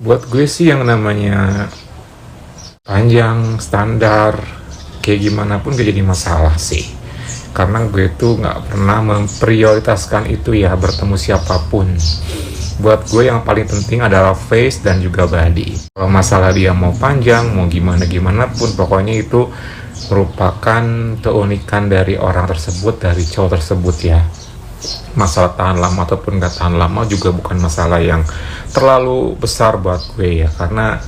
Buat gue sih yang namanya panjang, standar, kayak gimana pun gak jadi masalah sih. Karena gue tuh gak pernah memprioritaskan itu ya, bertemu siapapun. Buat gue yang paling penting adalah face dan juga body. Kalau masalah dia mau panjang, mau gimana pun, pokoknya itu merupakan keunikan dari orang tersebut, dari cowok tersebut ya. Masalah tahan lama ataupun gak tahan lama juga bukan masalah yang terlalu besar buat gue ya, karena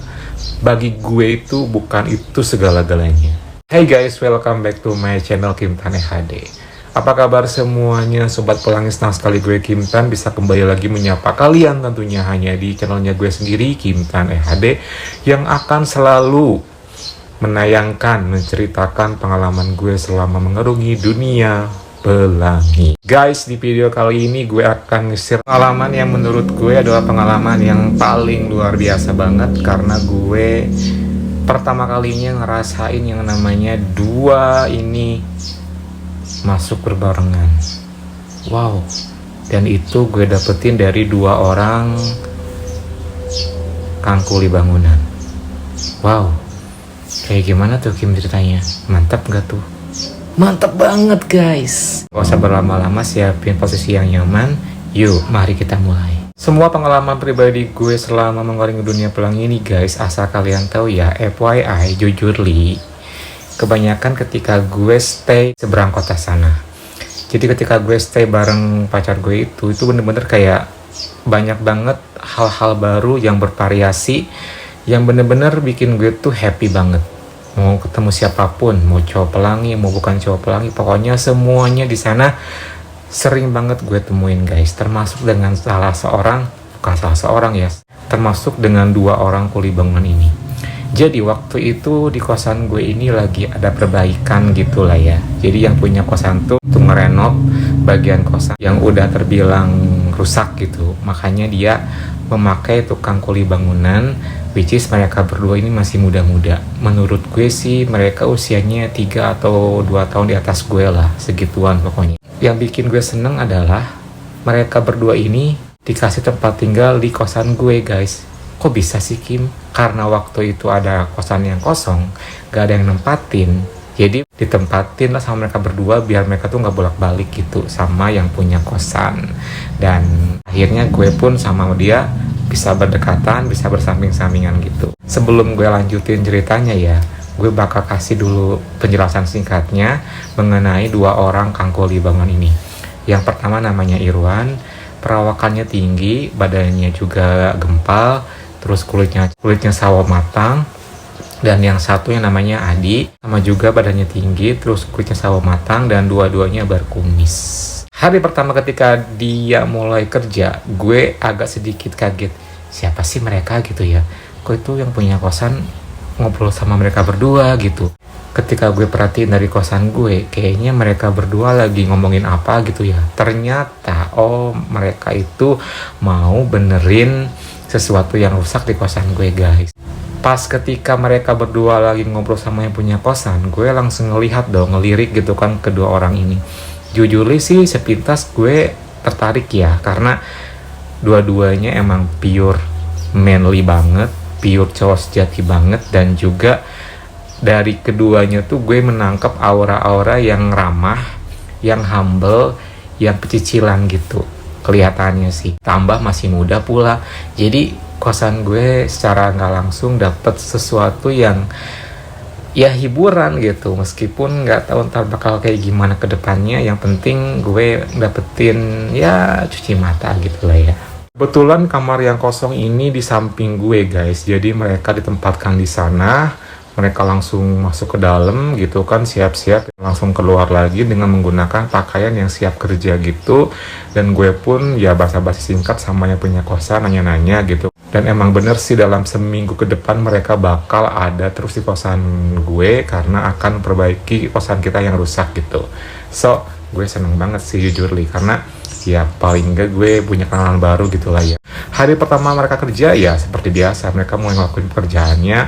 bagi gue itu bukan itu segala-galanya. Hey guys, welcome back to my channel Kim Tan HD. Apa kabar semuanya sobat pelangi? Senang sekali gue Kim Tan bisa kembali lagi menyapa kalian tentunya hanya di channelnya gue sendiri, Kim Tan HD, yang akan selalu menayangkan, menceritakan pengalaman gue selama mengarungi dunia pelangi. Guys, di video kali ini gue akan nge-share pengalaman yang menurut gue adalah pengalaman yang paling luar biasa banget, karena gue pertama kalinya ngerasain yang namanya dua ini masuk berbarengan. Wow. Dan itu gue dapetin dari dua orang kangkuli bangunan. Wow. Kayak gimana tuh Kim ceritanya? Mantap gak tuh? Mantap banget guys. Gak usah berlama-lama, siapin posisi yang nyaman. Yuk, mari kita mulai. Semua pengalaman pribadi gue selama mengarungi dunia pelangi ini guys, asal kalian tahu ya, FYI, jujur li, kebanyakan ketika gue stay seberang kota sana. Jadi ketika gue stay bareng pacar gue itu bener-bener kayak banyak banget hal-hal baru yang bervariasi, yang bener-bener bikin gue tuh happy banget. Mau ketemu siapapun, mau cowok pelangi, mau bukan cowok pelangi, pokoknya semuanya di sana sering banget gue temuin guys. Termasuk dengan termasuk dengan dua orang kuli bangunan ini. Jadi waktu itu di kosan gue ini lagi ada perbaikan gitulah ya. Jadi yang punya kosan tuh ngerenov bagian kosan yang udah terbilang rusak gitu. Makanya dia memakai tukang kuli bangunan, which is mereka berdua ini masih muda-muda. Menurut gue sih mereka usianya 3 atau 2 tahun di atas gue lah, segituan pokoknya. Yang bikin gue seneng adalah mereka berdua ini dikasih tempat tinggal di kosan gue guys. Kok bisa sih Kim? Karena waktu itu ada kosan yang kosong, gak ada yang nempatin, jadi ditempatin lah sama mereka berdua biar mereka tuh gak bolak-balik gitu sama yang punya kosan. Dan akhirnya gue pun sama dia bisa berdekatan, bisa bersamping-sampingan gitu. Sebelum gue lanjutin ceritanya ya, gue bakal kasih dulu penjelasan singkatnya mengenai dua orang kangkuli bangunan ini. Yang pertama namanya Irwan, perawakannya tinggi, badannya juga gempal, terus kulitnya sawo matang. Dan yang satu yang namanya Adi, sama juga badannya tinggi, terus kulitnya sawo matang, dan dua-duanya berkumis. Hari pertama ketika dia mulai kerja, gue agak sedikit kaget. Siapa sih mereka gitu ya? Kok itu yang punya kosan ngobrol sama mereka berdua gitu. Ketika gue perhatiin dari kosan gue, kayaknya mereka berdua lagi ngomongin apa gitu ya. Ternyata, mereka itu mau benerin sesuatu yang rusak di kosan gue guys. Pas ketika mereka berdua lagi ngobrol sama yang punya kosan, gue langsung ngelirik gitu kan kedua orang ini. Jujur sih sepintas gue tertarik ya, karena dua-duanya emang pure manly banget, pure cowok sejati banget. Dan juga dari keduanya tuh gue menangkap aura-aura yang ramah, yang humble, yang pecicilan gitu kelihatannya sih. Tambah masih muda pula, jadi kosan gue secara nggak langsung dapet sesuatu yang ya hiburan gitu. Meskipun nggak tahu ntar bakal kayak gimana ke depannya, yang penting gue dapetin ya cuci mata gitu lah ya. Kebetulan kamar yang kosong ini di samping gue guys, jadi mereka ditempatkan di sana. Mereka langsung masuk ke dalam gitu kan, siap-siap langsung keluar lagi dengan menggunakan pakaian yang siap kerja gitu. Dan gue pun ya basa-basi singkat sama yang punya kosan, nanya-nanya gitu. Dan emang bener sih dalam seminggu ke depan mereka bakal ada terus di kosan gue, karena akan perbaiki kosan kita yang rusak gitu. So, gue seneng banget sih jujur li, karena ya paling enggak gue punya kenalan baru gitu lah ya. Hari pertama mereka kerja ya seperti biasa, mereka mau ngelakuin pekerjaannya.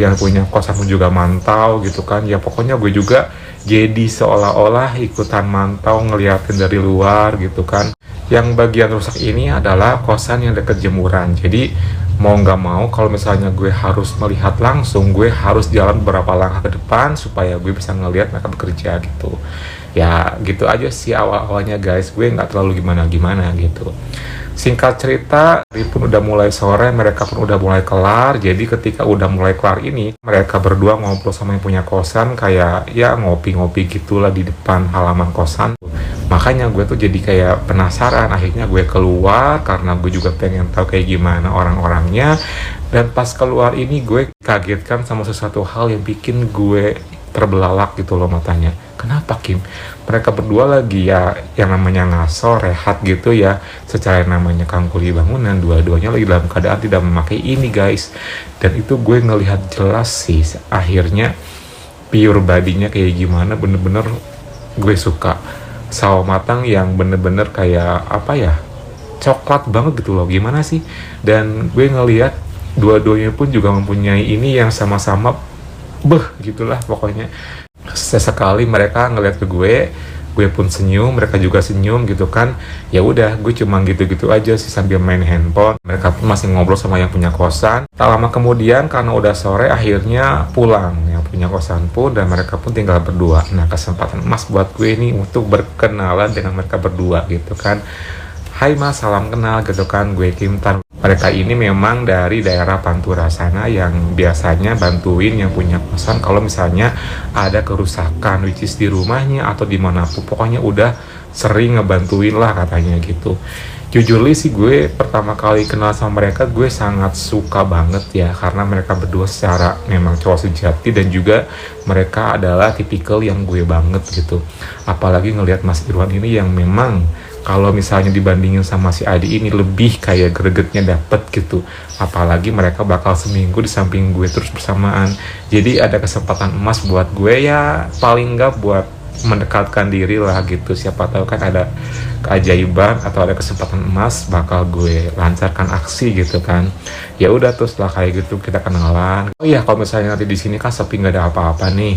Yang punya kosan pun juga mantau gitu kan. Ya pokoknya gue juga jadi seolah-olah ikutan mantau ngeliatin dari luar gitu kan. Yang bagian rusak ini adalah kosan yang dekat jemuran. Jadi mau nggak mau kalau misalnya gue harus melihat langsung, gue harus jalan beberapa langkah ke depan supaya gue bisa ngelihat mereka bekerja gitu. Ya gitu aja sih awal-awalnya guys, gue nggak terlalu gimana-gimana gitu. Singkat cerita, hari pun udah mulai sore, mereka pun udah mulai kelar. Jadi ketika udah mulai kelar ini, mereka berdua ngobrol sama yang punya kosan, kayak ya ngopi-ngopi gitulah di depan halaman kosan. Makanya gue tuh jadi kayak penasaran, akhirnya gue keluar karena gue juga pengen tahu kayak gimana orang-orangnya. Dan pas keluar ini gue kagetkan sama sesuatu hal yang bikin gue terbelalak gitu loh matanya. Kenapa Kim? Mereka berdua lagi ya yang namanya ngaso, rehat gitu ya. Secara yang namanya kuli bangunan, dua-duanya lagi dalam keadaan tidak memakai ini guys. Dan itu gue ngelihat jelas sih akhirnya pure badinya kayak gimana, bener-bener gue suka. Sawo matang yang bener-bener kayak apa ya, coklat banget gitu loh, gimana sih. Dan gue ngelihat dua-duanya pun juga mempunyai ini yang sama-sama gitulah pokoknya. Sesekali mereka ngeliat ke gue pun senyum, mereka juga senyum gitu kan. Ya udah, gue cuma gitu-gitu aja sih sambil main handphone. Mereka pun masih ngobrol sama yang punya kosan. Tak lama kemudian karena udah sore akhirnya pulang yang punya kosan pun, dan mereka pun tinggal berdua. Nah, kesempatan emas buat gue ini untuk berkenalan dengan mereka berdua gitu kan. Hai mas, salam kenal gitu kan, gue Kim Tan. Mereka ini memang dari daerah Pantura sana yang biasanya bantuin yang punya kosan kalau misalnya ada kerusakan, which is di rumahnya atau dimanapun. Pokoknya udah sering ngebantuin lah katanya gitu. Jujur sih gue pertama kali kenal sama mereka gue sangat suka banget ya, karena mereka berdua secara memang cowok sejati, dan juga mereka adalah tipikal yang gue banget gitu. Apalagi ngelihat Mas Irwan ini yang memang kalau misalnya dibandingin sama si Adi ini lebih kayak gregetnya dapet gitu. Apalagi mereka bakal seminggu di samping gue terus bersamaan. Jadi ada kesempatan emas buat gue ya, paling nggak buat mendekatkan diri lah gitu. Siapa tahu kan ada keajaiban atau ada kesempatan emas bakal gue lancarkan aksi gitu kan. Ya udah, terus lah kayak gitu kita kenalan. Oh iya, kalau misalnya nanti di sini kan sepi nggak ada apa-apa nih,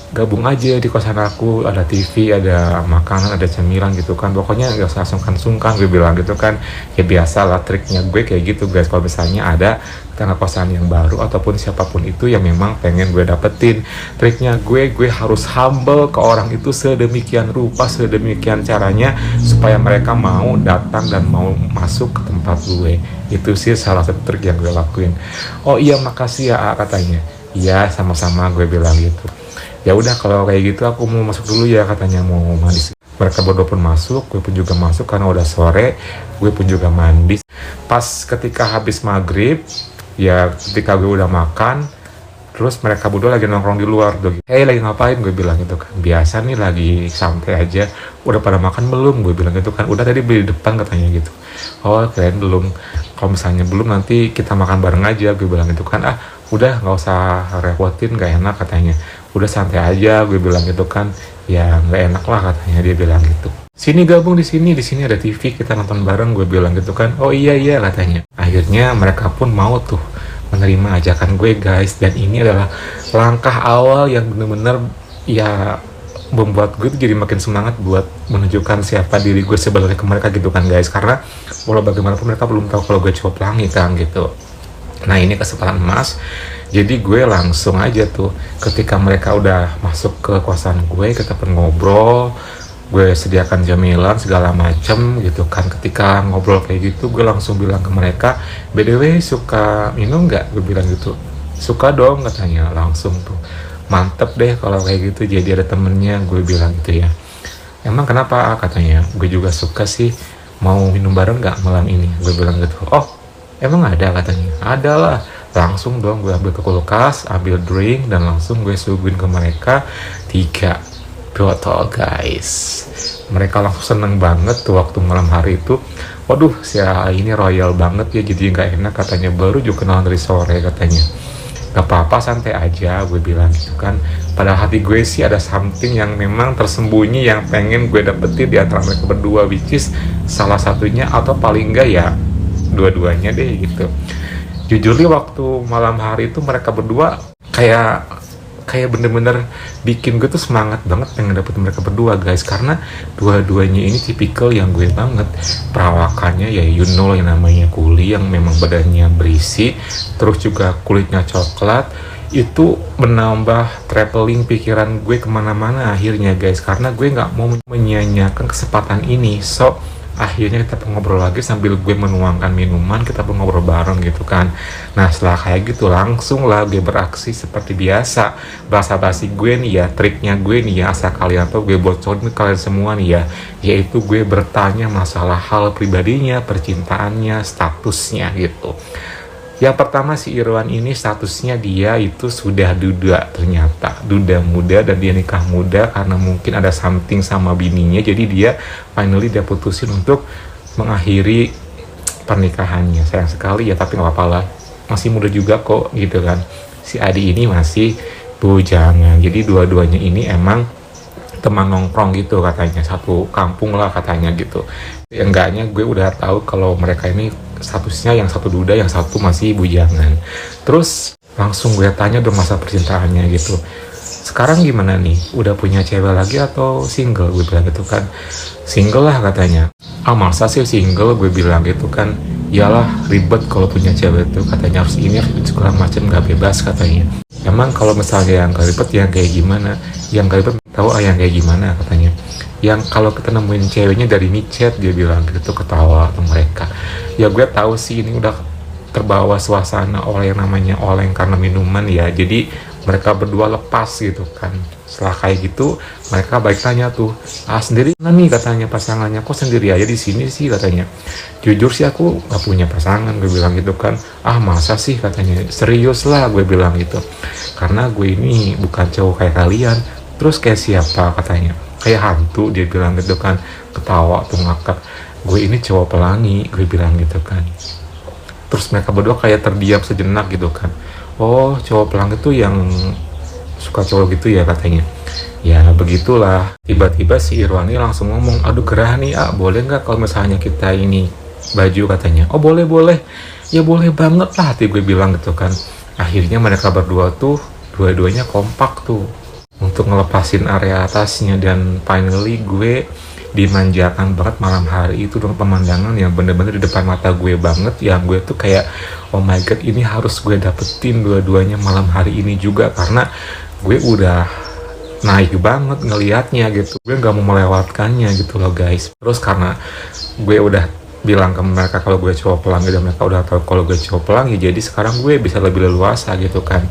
gabung aja di kosan aku, ada TV, ada makanan, ada cemilan gitu kan. Pokoknya gak usah sungkan-sungkan, gue bilang gitu kan. Ya biasa lah triknya gue kayak gitu guys, kalau misalnya ada tetangga kosan yang baru ataupun siapapun itu yang memang pengen gue dapetin. Triknya gue harus humble ke orang itu sedemikian rupa, sedemikian caranya supaya mereka mau datang dan mau masuk ke tempat gue. Itu sih salah satu trik yang gue lakuin. Oh iya, makasih ya katanya. Iya, sama-sama, gue bilang gitu. Ya udah kalau kayak gitu aku mau masuk dulu ya katanya, mau mandi. Mereka berdua pun masuk, gue pun juga masuk karena udah sore, gue pun juga mandi. Pas ketika habis maghrib, ya ketika gue udah makan, terus mereka berdua lagi nongkrong di luar tuh. Hey, lagi ngapain? Gue bilang gitu kan. Biasa nih lagi santai aja. Udah pada makan belum? Gue bilang gitu kan. Udah, tadi beli di depan katanya gitu. Oh kalian belum. Kalau misalnya belum, nanti kita makan bareng aja. Gue bilang gitu kan. Ah udah, nggak usah repotin, nggak enak katanya. Udah santai aja, gue bilang gitu kan. Ya nggak enak lah katanya, dia bilang gitu. Sini gabung di sini ada TV, kita nonton bareng, gue bilang gitu kan. Oh iya katanya. Akhirnya mereka pun mau tuh menerima ajakan gue guys, dan ini adalah langkah awal yang bener-bener ya membuat gue tuh jadi makin semangat buat menunjukkan siapa diri gue sebenarnya ke mereka gitu kan guys. Karena walau bagaimanapun mereka belum tahu kalau gue cowok pelangi kan gitu. Nah ini kesempatan emas. Jadi gue langsung aja tuh ketika mereka udah masuk ke kosan gue, kita pun ngobrol, gue sediakan cemilan segala macem gitu kan. Ketika ngobrol kayak gitu, gue langsung bilang ke mereka, BTW suka minum nggak? Gue bilang gitu. Suka dong katanya. Langsung tuh mantep deh kalau kayak gitu, jadi ada temennya, gue bilang gitu ya. Emang kenapa? Katanya, gue juga suka sih, mau minum bareng nggak malam ini? Gue bilang gitu. Oh emang ada? Katanya. Ada lah. Langsung dong gue ambil ke kulkas, ambil drink, dan langsung gue suguhin ke mereka 3 botol guys. Mereka langsung seneng banget tuh waktu malam hari itu. Waduh, si ini royal banget ya, jadi nggak enak katanya, baru juga kenalan dari sore katanya. Gak apa-apa, santai aja, gue bilang gitu kan. Pada hati gue sih ada something yang memang tersembunyi yang pengen gue dapetin di antara mereka berdua, which is salah satunya atau paling enggak ya dua-duanya deh gitu. Jujur nih waktu malam hari itu mereka berdua kayak kayak bener-bener bikin gue tuh semangat banget pengen dapet mereka berdua guys, karena dua-duanya ini tipikal yang gue banget. Perawakannya ya you know yang namanya kuli yang memang badannya berisi, terus juga kulitnya coklat, itu menambah traveling pikiran gue kemana-mana akhirnya guys, karena gue nggak mau menyia-nyiakan kesempatan ini. So akhirnya kita ngobrol lagi sambil gue menuangkan minuman, kita ngobrol bareng gitu kan. Nah setelah kayak gitu langsung lah gue beraksi seperti biasa. Basa-basi gue nih ya, triknya gue nih ya, asal kalian tuh gue bocorin kalian semua nih ya, yaitu gue bertanya masalah hal pribadinya, percintaannya, statusnya gitu. Yang pertama, si Irwan ini statusnya dia itu sudah duda, ternyata duda muda, dan dia nikah muda karena mungkin ada something sama bininya, jadi dia finally dia putusin untuk mengakhiri pernikahannya. Sayang sekali ya, tapi nggak apa-apa lah, masih muda juga kok gitu kan. Si Adi ini masih bujangan, jadi dua-duanya ini emang teman nongkrong gitu katanya, satu kampung lah katanya gitu. Enggaknya gue udah tahu kalau mereka ini statusnya yang satu duda, yang satu masih bujangan. Terus langsung gue tanya dong masa percintaannya gitu, sekarang gimana nih, udah punya cewek lagi atau single? Gue bilang gitu kan, single lah katanya. Ah masa sih single, gue bilang gitu kan. Iyalah ribet kalau punya cewek itu katanya, harus ini harus itu segala macam, gak bebas katanya. Emang kalau misalnya yang gak ribet yang kayak gimana? Yang gak ribet tahu yang kayak gimana katanya. Yang kalau kita nemuin ceweknya dari micet, dia bilang gitu, ketawa atau mereka. Ya gue tahu sih ini udah terbawa suasana oleh yang namanya oleng karena minuman ya, jadi mereka berdua lepas gitu kan. Setelah kayak gitu mereka balik tanya tuh, sendiri mana nih katanya pasangannya, kok sendiri aja di sini sih katanya. Jujur sih aku gak punya pasangan, gue bilang gitu kan. Ah masa sih katanya, serius lah gue bilang gitu, karena gue ini bukan cowok kayak kalian. Terus kayak siapa katanya, kayak hantu, dia bilang gitu kan, ketawa tuh ngakak. Gue ini cowok pelangi, gue bilang gitu kan. Terus mereka berdua kayak terdiam sejenak gitu kan. Oh cowok pelangi itu yang suka cowok gitu ya katanya. Ya begitulah. Tiba-tiba si Irwani langsung ngomong, aduh gerah nih boleh nggak kalau misalnya kita ini baju katanya. Oh boleh, ya boleh banget lah, hati gue bilang gitu kan. Akhirnya mereka berdua tuh dua-duanya kompak tuh untuk ngelepasin area atasnya, dan finally gue dimanjakan banget malam hari itu dengan pemandangan yang bener-bener di depan mata gue banget, yang gue tuh kayak oh my god, ini harus gue dapetin dua-duanya malam hari ini juga, karena gue udah naik banget ngelihatnya gitu, gue gak mau melewatkannya gitu loh guys. Terus karena gue udah bilang ke mereka kalau gue cowok pelangi, dan mereka udah tahu kalau gue cowok pelangi, jadi sekarang gue bisa lebih leluasa gitu kan.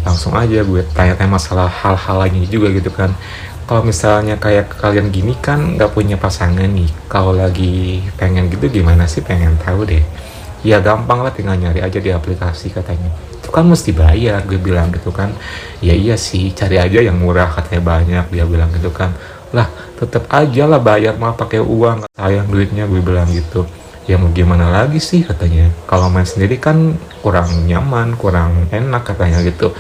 Langsung aja gue tanya-tanya masalah hal-hal lainnya juga gitu kan. Kalau misalnya kayak kalian gini kan gak punya pasangan nih, kalau lagi pengen gitu gimana sih, pengen tahu deh. Ya gampang lah, tinggal nyari aja di aplikasi katanya. Itu kan mesti bayar, gue bilang gitu kan. Ya iya sih, cari aja yang murah katanya, banyak, dia bilang gitu kan. Lah tetep aja lah bayar, mah pakai uang, sayang duitnya, gue bilang gitu. Ya mau gimana lagi sih katanya, kalau main sendiri kan kurang nyaman, kurang enak katanya gitu.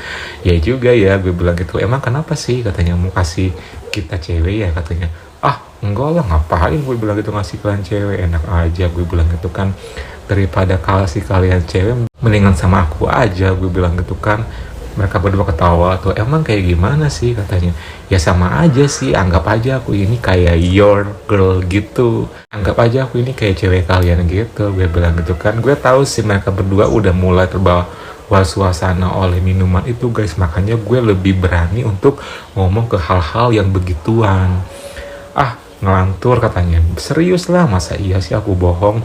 Ya juga ya, gue bilang gitu. Emang kenapa sih katanya, mau kasih kita cewek ya katanya. Ah enggak lah, ngapain, gue bilang gitu, ngasih kalian cewek, enak aja, gue bilang gitu kan. Daripada kasih kalian cewek mendingan sama aku aja, gue bilang gitu kan. Mereka berdua ketawa tuh, emang kayak gimana sih katanya. Ya sama aja sih, anggap aja aku ini kayak your girl gitu, anggap aja aku ini kayak cewek kalian gitu, gue bilang gitu kan. Gue tahu sih mereka berdua udah mulai terbawa suasana oleh minuman itu guys, makanya gue lebih berani untuk ngomong ke hal-hal yang begituan. Ngelantur katanya, serius lah, masa iya sih aku bohong.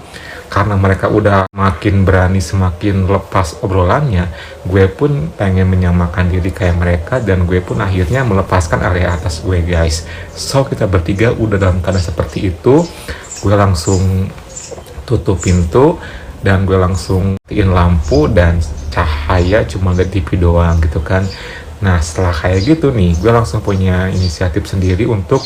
Karena mereka udah makin berani, semakin lepas obrolannya, gue pun pengen menyamakan diri kayak mereka, dan gue pun akhirnya melepaskan area atas gue guys. So kita bertiga udah dalam keadaan seperti itu, gue langsung tutup pintu, dan gue langsung matiin lampu, dan cahaya cuma liat TV doang gitu kan. Nah setelah kayak gitu nih, gue langsung punya inisiatif sendiri untuk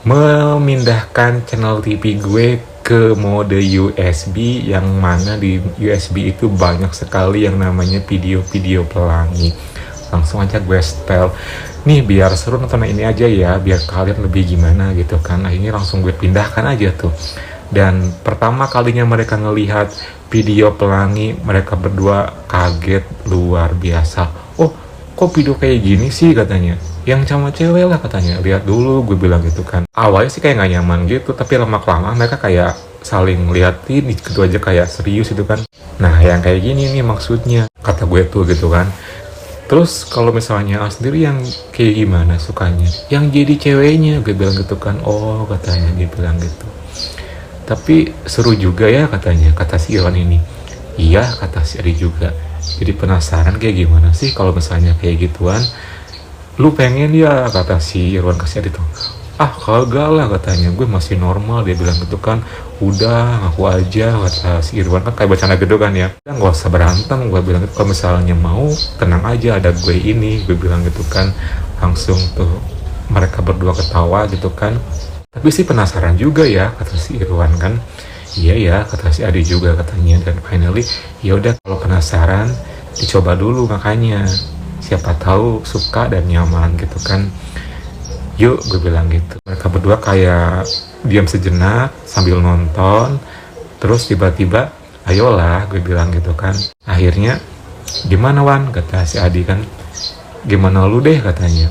memindahkan channel TV gue ke mode USB, yang mana di USB itu banyak sekali yang namanya video-video pelangi. Langsung aja gue setel nih biar seru nonton ini aja ya, biar kalian lebih gimana gitu kan. Akhirnya langsung gue pindahkan aja tuh, dan pertama kalinya mereka ngelihat video pelangi, mereka berdua kaget luar biasa. Oh kok video kayak gini sih katanya, yang sama cewek lah katanya, lihat dulu, gue bilang gitu kan. Awalnya sih kayak gak nyaman gitu, tapi lama-kelamaan mereka kayak saling liatin gitu aja, kayak serius itu kan. Nah yang kayak gini nih maksudnya, kata gue tuh gitu kan. Terus kalau misalnya sendiri yang kayak gimana sukanya? Yang jadi ceweknya, gue bilang gitu kan. Oh katanya, dia bilang gitu. Tapi seru juga ya katanya, kata si Irwan ini. Iya kata si Adi juga. Jadi penasaran kayak gimana sih kalau misalnya kayak gituan. Lu pengen ya, kata si Irwan ke si Adi tuh. Ah kagak lah katanya, gue masih normal, dia bilang gitu kan. Udah ngaku aja, kata si Irwan kan kayak bercanda gitu kan ya. Udah gak usah berantem, gue bilang gitu. Kalau misalnya mau tenang aja, ada gue ini, gue bilang gitu kan. Langsung tuh mereka berdua ketawa gitu kan. Tapi sih penasaran juga ya, kata si Irwan kan. Iya ya, kata si Adi juga katanya. Dan finally ya udah, kalau penasaran dicoba dulu, makanya siapa tahu suka dan nyaman gitu kan. Yuk, gue bilang gitu. Mereka berdua kayak diam sejenak sambil nonton. Terus tiba-tiba, ayolah, gue bilang gitu kan. Akhirnya, gimana Wan? Kata si Adi kan. Gimana lu deh katanya.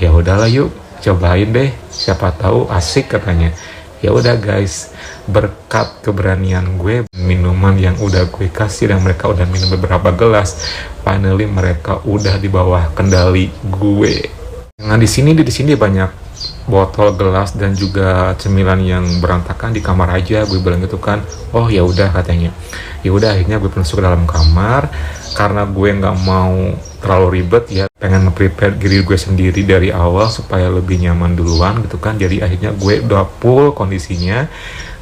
Ya udahlah yuk, cobain deh. Siapa tahu asik katanya. Ya udah guys, berkat keberanian gue, minuman yang udah gue kasih dan mereka udah minum beberapa gelas, finally mereka udah di bawah kendali gue. Nah di sini banyak botol, gelas dan juga cemilan yang berantakan di kamar aja, gue bilang gitu kan. Oh ya udah katanya. Ya udah, akhirnya gue masuk ke dalam kamar karena gue nggak mau terlalu ribet ya, pengen nge-prepare diri gue sendiri dari awal supaya lebih nyaman duluan gitu kan. Jadi akhirnya gue udah full kondisinya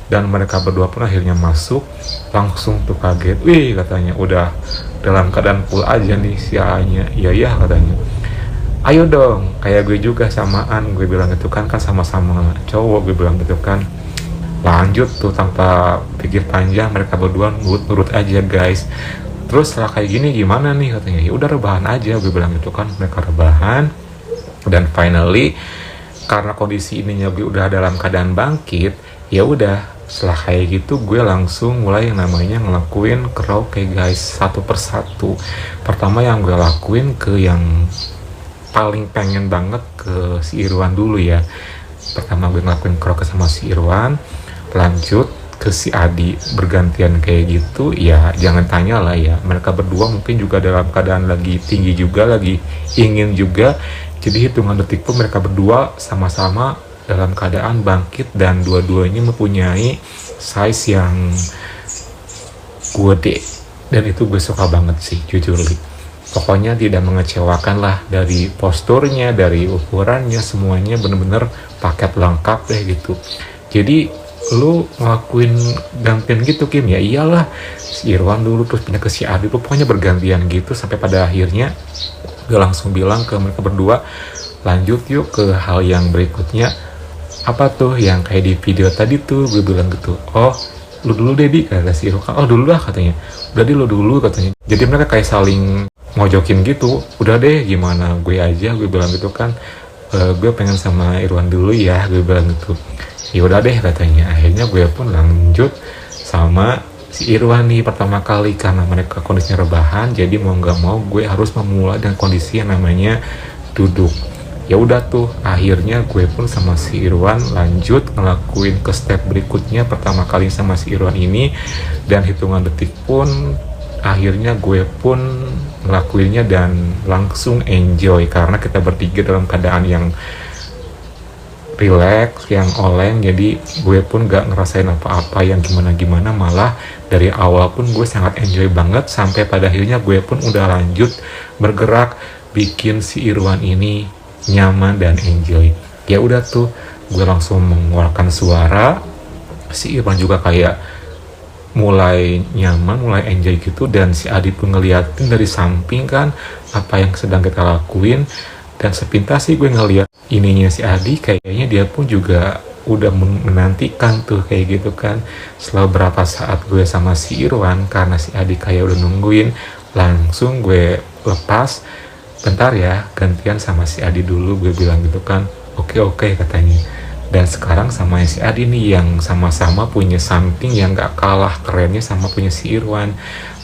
dan mereka berdua pun akhirnya masuk. Langsung tuh kaget, wih katanya udah dalam keadaan full aja nih si A-nya. Iya katanya, ayo dong kayak gue juga samaan, gue bilang gitu kan sama-sama cowok, gue bilang gitu kan. Lanjut tuh tanpa pikir panjang, mereka berdua nurut aja guys. Terus setelah kayak gini gimana nih katanya, ya udah rebahan aja, gue bilang gitu kan. Mereka rebahan dan finally karena kondisi ininya gue udah dalam keadaan bangkit, ya udah setelah kayak gitu gue langsung mulai yang namanya ngelakuin karaoke guys, satu persatu. Pertama yang gue lakuin ke yang paling pengen banget, ke si Irwan dulu ya. Pertama gue ngelakuin karaoke sama si Irwan, lanjut ke si Adi, bergantian kayak gitu ya. Jangan tanya lah ya, mereka berdua mungkin juga dalam keadaan lagi tinggi juga, lagi ingin juga. Jadi hitungan detik pun mereka berdua sama-sama dalam keadaan bangkit dan dua-duanya mempunyai size yang gede, dan itu gue suka banget sih jujur li. Pokoknya tidak mengecewakan lah, dari posturnya, dari ukurannya, semuanya bener-bener paket lengkap deh gitu. Jadi lu ngelakuin gantian gitu Kim? Ya iyalah, si Irwan dulu terus pindah ke si Adi, pokoknya bergantian gitu sampai pada akhirnya gue langsung bilang ke mereka berdua, lanjut yuk ke hal yang berikutnya. Apa tuh yang kayak di video tadi tuh, gue bilang gitu. Oh lu dulu deh Di, kata si Irwan. Oh dulu lah katanya. Udah Di, lu dulu katanya. Jadi mereka kayak saling ngojokin gitu. Udah deh gimana gue aja, gue bilang gitu kan. Gue pengen sama Irwan dulu ya, gue bilang gitu. Ya udah deh katanya. Akhirnya gue pun lanjut sama si Irwan nih pertama kali, karena mereka kondisinya rebahan. Jadi mau nggak mau gue harus memulai dengan kondisi yang namanya duduk. Ya udah tuh, akhirnya gue pun sama si Irwan lanjut ngelakuin ke step berikutnya pertama kali sama si Irwan ini, dan hitungan detik pun akhirnya gue pun ngelakuinnya dan langsung enjoy karena kita bertiga dalam keadaan yang relax, yang oleng. Jadi gue pun gak ngerasain apa-apa yang gimana-gimana, malah dari awal pun gue sangat enjoy banget sampai pada akhirnya gue pun udah lanjut bergerak bikin si Irwan ini nyaman dan enjoy. Ya udah tuh, gue langsung mengeluarkan suara, si Irwan juga kayak mulai nyaman, mulai enjoy gitu, dan si Adi pun ngeliatin dari samping kan apa yang sedang kita lakuin. Dan sepintas sih gue ngeliat ininya si Adi, kayaknya dia pun juga udah menantikan tuh kayak gitu kan. Setelah berapa saat gue sama si Irwan, karena si Adi kayak udah nungguin, langsung gue lepas. Bentar ya, gantian sama si Adi dulu, gue bilang gitu kan. Oke katanya. Dan sekarang sama si Adi nih yang sama-sama punya something yang gak kalah kerennya sama punya si Irwan.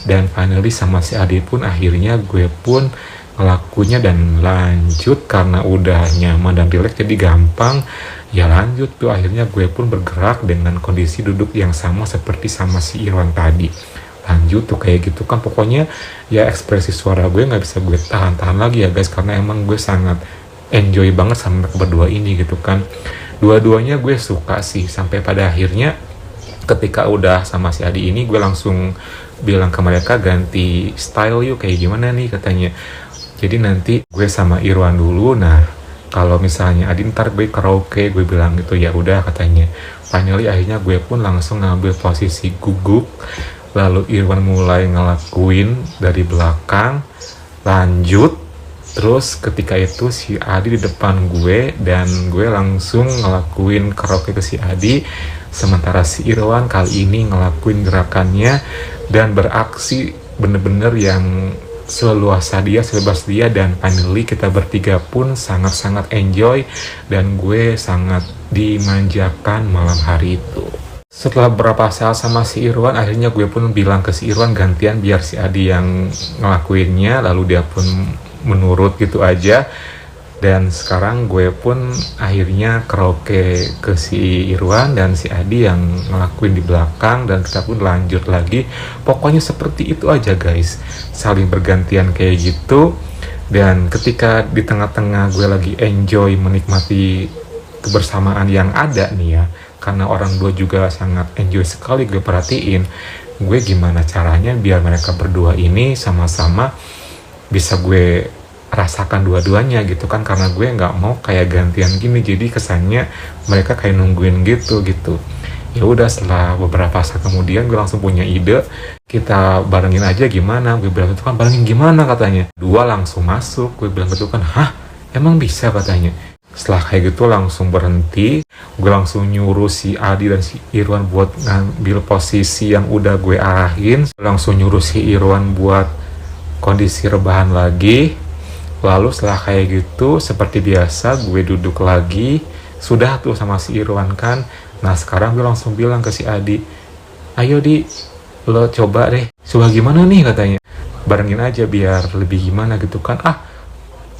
Dan finally sama si Adi pun akhirnya gue pun ngelakunya dan lanjut karena udah nyaman dan rileks jadi gampang ya lanjut tuh. Akhirnya gue pun bergerak dengan kondisi duduk yang sama seperti sama si Irwan tadi, lanjut tuh kayak gitu kan. Pokoknya ya ekspresi suara gue nggak bisa gue tahan-tahan lagi ya guys, karena emang gue sangat enjoy banget sama mereka berdua ini gitu kan. Dua-duanya gue suka sih, sampai pada akhirnya ketika udah sama si Adi ini gue langsung bilang ke mereka ganti style yuk, kayak gimana nih katanya. Jadi nanti gue sama Irwan dulu, nah kalau misalnya Adi ntar gue karaoke, gue bilang gitu ya udah katanya. Finally akhirnya gue pun langsung ngambil posisi guguk, lalu Irwan mulai ngelakuin dari belakang, lanjut. Terus ketika itu si Adi di depan gue dan gue langsung ngelakuin karaoke ke si Adi, sementara si Irwan kali ini ngelakuin gerakannya dan beraksi bener-bener yang seluasa dia, sebebas dia. Dan finally kita bertiga pun sangat-sangat enjoy dan gue sangat dimanjakan malam hari itu. Setelah beberapa saat sama si Irwan, akhirnya gue pun bilang ke si Irwan gantian biar si Adi yang ngelakuinnya, lalu dia pun menurut gitu aja. Dan sekarang gue pun akhirnya karaoke ke si Irwan dan si Adi yang ngelakuin di belakang, dan kita pun lanjut lagi. Pokoknya seperti itu aja guys, saling bergantian kayak gitu. Dan ketika di tengah-tengah gue lagi enjoy menikmati kebersamaan yang ada nih ya, karena orang dua juga sangat enjoy sekali, gue perhatiin gue gimana caranya biar mereka berdua ini sama-sama bisa gue rasakan dua-duanya gitu kan, karena gue nggak mau kayak gantian gini jadi kesannya mereka kayak nungguin gitu. Ya udah, setelah beberapa saat kemudian gue langsung punya ide, kita barengin aja gimana. Gue bilang gitu kan, barengin gimana katanya. Dua langsung masuk, gue bilang gitu kan, hah emang bisa katanya. Setelah kayak gitu langsung berhenti, gue langsung nyuruh si Adi dan si Irwan buat ngambil posisi yang udah gue arahin. Langsung nyuruh si Irwan buat kondisi rebahan lagi. Lalu setelah kayak gitu seperti biasa gue duduk lagi, sudah tuh sama si Irwan kan. Nah sekarang gue langsung bilang ke si Adi, ayo Di, lo coba deh, coba gimana nih katanya, barengin aja biar lebih gimana gitu kan.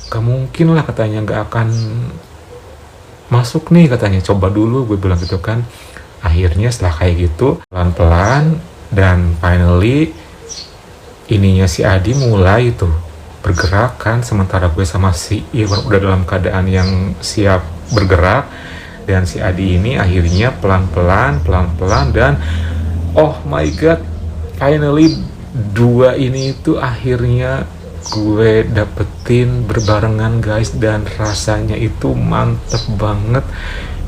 Gak mungkin lah katanya, gak akan masuk nih katanya, coba dulu, gue bilang gitu kan. Akhirnya setelah kayak gitu pelan-pelan dan finally ininya si Adi mulai tuh bergerak kan, sementara gue sama si Irwan udah dalam keadaan yang siap bergerak. Dan si Adi ini akhirnya pelan-pelan dan oh my god, finally dua ini tuh akhirnya gue dapetin berbarengan guys, dan rasanya itu mantep banget.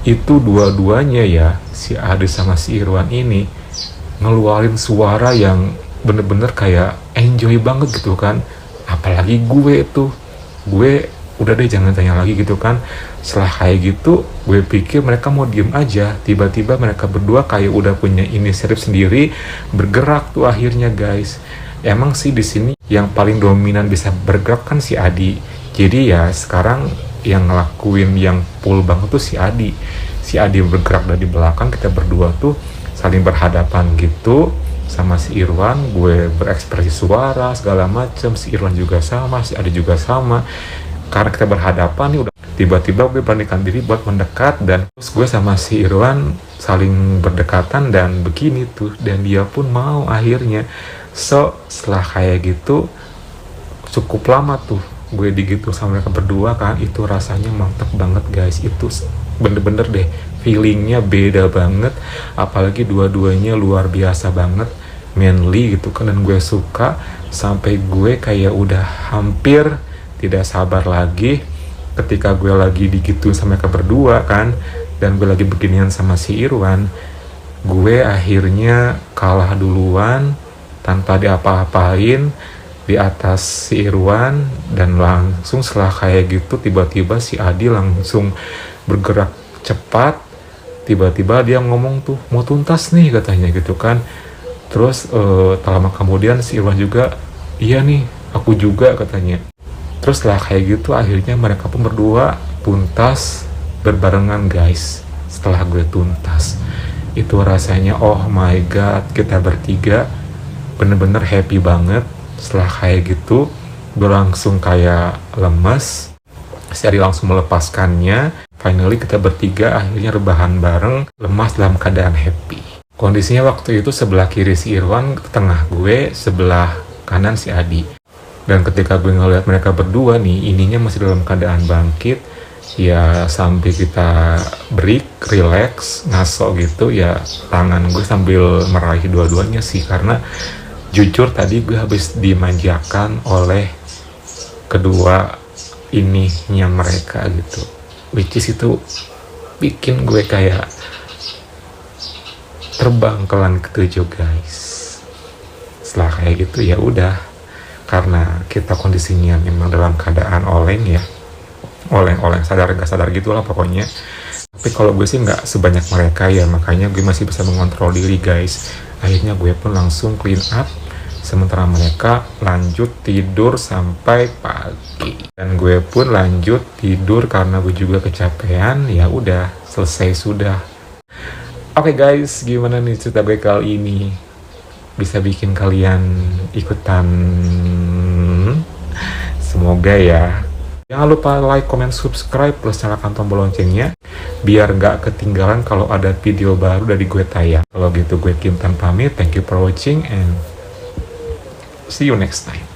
Itu dua-duanya ya, si Adi sama si Irwan ini ngeluarin suara yang bener-bener kayak enjoy banget gitu kan. Apalagi gue tuh, gue udah deh jangan tanya lagi gitu kan. Setelah kayak gitu gue pikir mereka mau diem aja, tiba-tiba mereka berdua kayak udah punya inisiatif sendiri, bergerak tuh akhirnya guys. Emang sih di sini yang paling dominan bisa bergerak kan si Adi, jadi ya sekarang yang ngelakuin yang full banget tuh si Adi. Si Adi bergerak dari belakang, kita berdua tuh saling berhadapan gitu sama si Irwan. Gue berekspresi suara segala macem, si Irwan juga sama, si Adi juga sama. Karena kita berhadapan nih, udah tiba-tiba gue beranikan diri buat mendekat, dan terus gue sama si Irwan saling berdekatan dan begini tuh, dan dia pun mau akhirnya. So setelah kayak gitu cukup lama tuh gue digitu sama mereka berdua kan, itu rasanya mantep banget guys. Itu bener-bener deh feelingnya beda banget, apalagi dua-duanya luar biasa banget, manly gitu kan. Dan gue suka sampai gue kayak udah hampir tidak sabar lagi ketika gue lagi digituin sama mereka berdua kan, dan gue lagi beginian sama si Irwan. Gue akhirnya kalah duluan tanpa diapa-apain di atas si Irwan, dan langsung setelah kayak gitu tiba-tiba si Adi langsung bergerak cepat. Tiba-tiba dia ngomong tuh, mau tuntas nih katanya gitu kan. Terus tak lama kemudian si Irwan juga, iya nih aku juga katanya. Terus setelah kayak gitu akhirnya mereka pun berdua tuntas berbarengan guys. Setelah gue tuntas itu rasanya oh my god, kita bertiga bener-bener happy banget. Setelah kayak gitu gue langsung kayak lemes. Si Adi langsung melepaskannya. Finally kita bertiga akhirnya rebahan bareng, lemas dalam keadaan happy. Kondisinya waktu itu sebelah kiri si Irwan, tengah gue, sebelah kanan si Adi. Dan ketika gue ngeliat mereka berdua nih, ininya masih dalam keadaan bangkit, ya sambil kita break, relax, ngaso gitu, ya tangan gue sambil meraih dua-duanya sih. Karena jujur tadi gue habis dimanjakan oleh kedua ininya mereka gitu, which is itu bikin gue kayak terbang ke langit ketujuh guys. Setelah kayak gitu ya udah, karena kita kondisinya memang dalam keadaan oleng ya, oleng sadar gak sadar gitulah pokoknya. Tapi kalau gue sih nggak sebanyak mereka ya, makanya gue masih bisa mengontrol diri guys. Akhirnya gue pun langsung clean up, sementara mereka lanjut tidur sampai pagi. Dan gue pun lanjut tidur karena gue juga kecapean. Ya udah, selesai sudah. Oke guys, gimana nih cerita gue kali ini? Bisa bikin kalian ikutan? Semoga ya. Jangan lupa like, comment, subscribe, plus nyalakan tombol loncengnya biar nggak ketinggalan kalau ada video baru dari gue tayang. Kalau gitu gue Kim Tan pamit. Thank you for watching and see you next time.